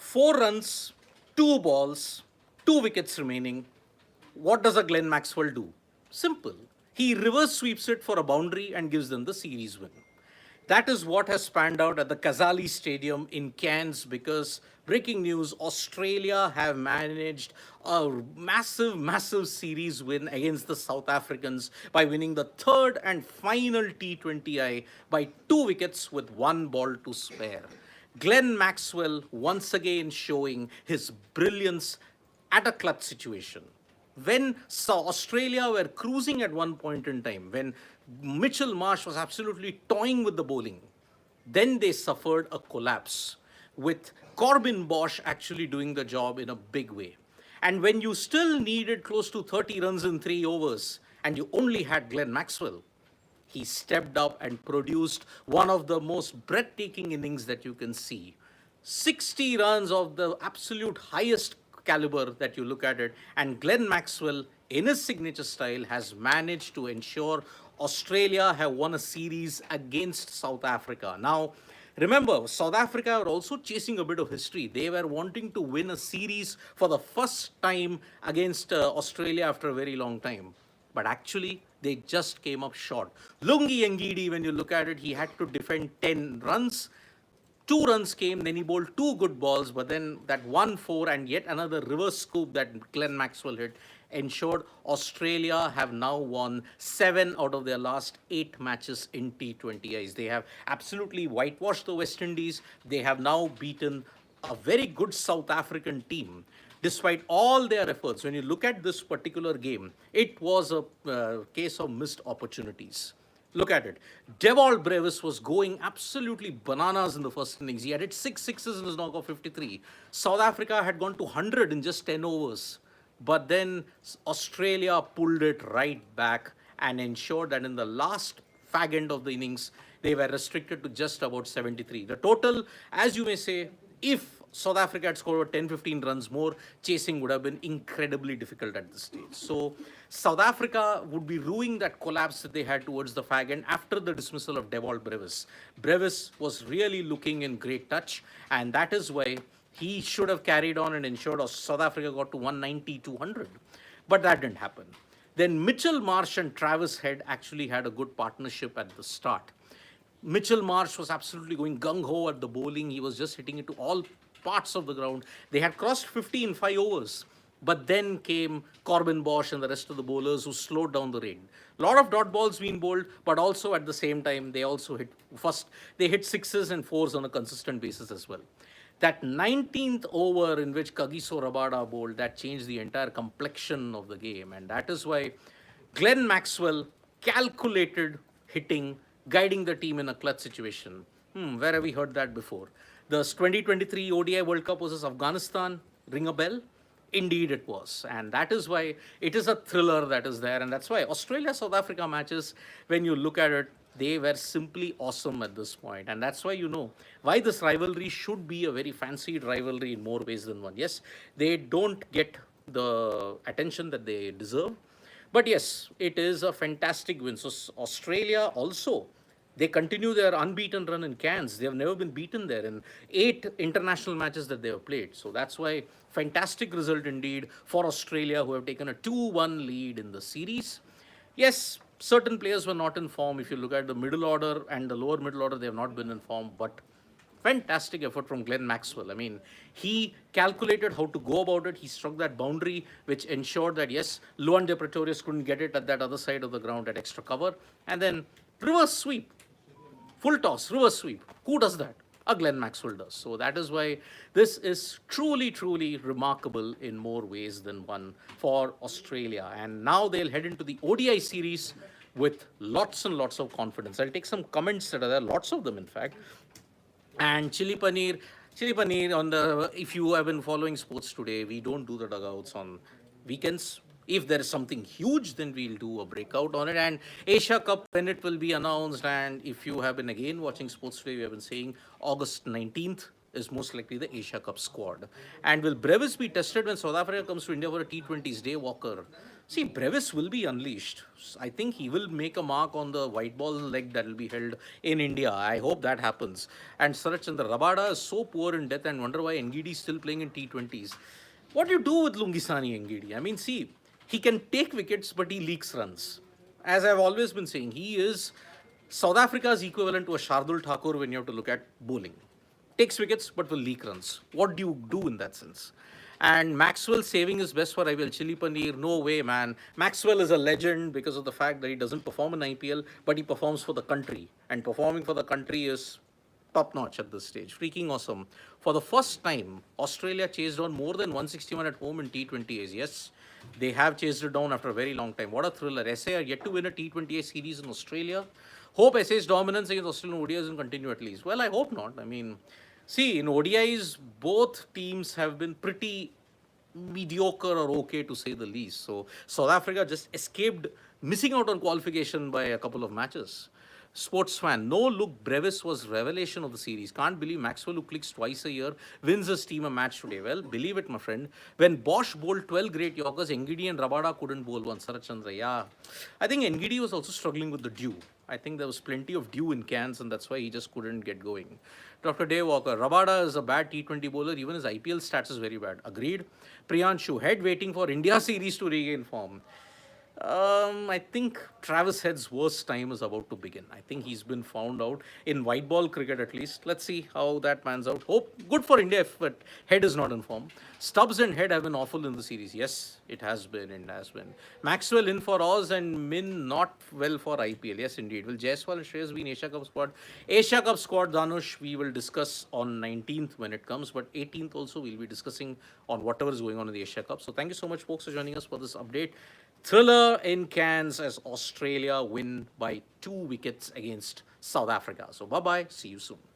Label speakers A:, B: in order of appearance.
A: 4 runs, 2 balls, 2 wickets remaining. What does a Glenn Maxwell do? Simple. He reverse sweeps it for a boundary and gives them the series win. That is what has panned out at the Kazali Stadium in Cairns because breaking news, Australia have managed a massive, massive series win against the South Africans by winning the third and final T20I by 2 wickets with 1 ball to spare. Glenn Maxwell once again showing his brilliance at a clutch situation. When Australia were cruising at one point in time, when Mitchell Marsh was absolutely toying with the bowling, then they suffered a collapse with Corbin Bosch actually doing the job in a big way. And when you still needed close to 30 runs in 3 overs and you only had Glenn Maxwell, he stepped up and produced one of the most breathtaking innings that you can see. 60 runs of the absolute highest caliber that you look at it. And Glenn Maxwell, in his signature style, has managed to ensure Australia have won a series against South Africa. Now, remember, South Africa were also chasing a bit of history. They were wanting to win a series for the first time against Australia after a very long time. But actually, they just came up short. Lungi Ngidi, when you look at it, he had to defend 10 runs. 2 runs came, then he bowled 2 good balls, but then that 1-4 and yet another reverse scoop that Glenn Maxwell hit ensured Australia have now won 7 out of their last 8 matches in T20Is. They have absolutely whitewashed the West Indies. They have now beaten a very good South African team. Despite all their efforts, when you look at this particular game, it was a case of missed opportunities. Look at it. Devol Brevis was going absolutely bananas in the first innings. He had hit 6 sixes in his knock of 53. South Africa had gone to 100 in just 10 overs. But then Australia pulled it right back and ensured that in the last fag end of the innings, they were restricted to just about 73. The total, as you may say, if South Africa had scored 10-15 runs more, chasing would have been incredibly difficult at this stage. So South Africa would be ruining that collapse that they had towards the fag end after the dismissal of Devol Brevis. Brevis was really looking in great touch, and that is why he should have carried on and ensured South Africa got to 190-200. But that didn't happen. Then Mitchell Marsh and Travis Head actually had a good partnership at the start. Mitchell Marsh was absolutely going gung-ho at the bowling. He was just hitting it to all parts of the ground. They had crossed 50 in 5 overs. But then came Corbin Bosch and the rest of the bowlers who slowed down the rate. A lot of dot balls being bowled, but also at the same time, they also hit they hit 6s and 4s on a consistent basis as well. That 19th over in which Kagiso Rabada bowled, that changed the entire complexion of the game. And that is why Glenn Maxwell calculated hitting, guiding the team in a clutch situation. Where have we heard that before? The 2023 ODI World Cup versus Afghanistan, ring a bell? Indeed it was. And that is why it is a thriller that is there. And that's why Australia-South Africa matches, when you look at it, they were simply awesome at this point. And that's why you know why this rivalry should be a very fancied rivalry in more ways than one. Yes, they don't get the attention that they deserve. But yes, it is a fantastic win. So Australia also, they continue their unbeaten run in Cairns. They have never been beaten there in 8 international matches that they have played. So that's why fantastic result indeed for Australia, who have taken a 2-1 lead in the series. Yes, certain players were not in form. If you look at the middle order and the lower middle order, they have not been in form. But fantastic effort from Glenn Maxwell. I mean, he calculated how to go about it. He struck that boundary, which ensured that, yes, Luan de Pretorius couldn't get it at that other side of the ground at extra cover. And then reverse sweep. Full toss, reverse sweep. Who does that? A Glenn Maxwell does. So that is why this is truly, truly remarkable in more ways than one for Australia. And now they'll head into the ODI series with lots and lots of confidence. I'll take some comments that are there, lots of them in fact. And Chili Paneer on the, if you have been following sports today, we don't do the dugouts on weekends. If there is something huge, then we'll do a breakout on it. And Asia Cup, when it will be announced. And if you have been again watching sports today, we have been saying August 19th is most likely the Asia Cup squad. And will Brevis be tested when South Africa comes to India for a T20s day, Walker? See, Brevis will be unleashed. I think he will make a mark on the white ball leg that will be held in India. I hope that happens. And Sarat Chandra Rabada is so poor in death and wonder why Ngidi is still playing in T20s. What do you do with Lungisani Ngidi? I mean, see, he can take wickets, but he leaks runs. As I've always been saying, he is South Africa's equivalent to a Shardul Thakur when you have to look at bowling. Takes wickets, but will leak runs. What do you do in that sense? And Maxwell saving his best for IPL. Chili Paneer, no way, man. Maxwell is a legend because of the fact that he doesn't perform in IPL, but he performs for the country. And performing for the country is top notch at this stage. Freaking awesome. For the first time, Australia chased down more than 161 at home in T20As. Yes, they have chased it down after a very long time. What a thriller. SA are yet to win a T20A series in Australia. Hope SA's dominance against Australian ODIs will continue at least. Well, I hope not. I mean, see, in ODIs, both teams have been pretty mediocre or okay to say the least. So South Africa just escaped missing out on qualification by a couple of matches. Sports fan, no look, Brevis was revelation of the series. Can't believe Maxwell, who clicks twice a year, wins his team a match today. Well, believe it, my friend. When Bosch bowled 12 great Yorkers, Ngidi and Rabada couldn't bowl one. Sarat Chandra, yeah. I think Ngidi was also struggling with the dew. I think there was plenty of dew in Cairns, and that's why he just couldn't get going. Dr. Dave Walker, Rabada is a bad T20 bowler. Even his IPL stats is very bad. Agreed. Priyanshu, head waiting for India series to regain form. I think Travis Head's worst time is about to begin. I think he's been found out in white ball cricket at least. Let's see how that pans out. Hope good for India if but Head is not in form. Stubbs and Head have been awful in the series. Yes, it has been and has been. Maxwell in for Oz and Min not well for IPL. Yes, indeed. Will Jaiswal and Shreyas be in Asia Cup squad? Asia Cup squad, Danush, we will discuss on 19th when it comes, but 18th also we'll be discussing on whatever is going on in the Asia Cup. So thank you so much, folks, for joining us for this update. Thriller in Cairns as Australia win by 2 wickets against South Africa. So bye-bye. See you soon.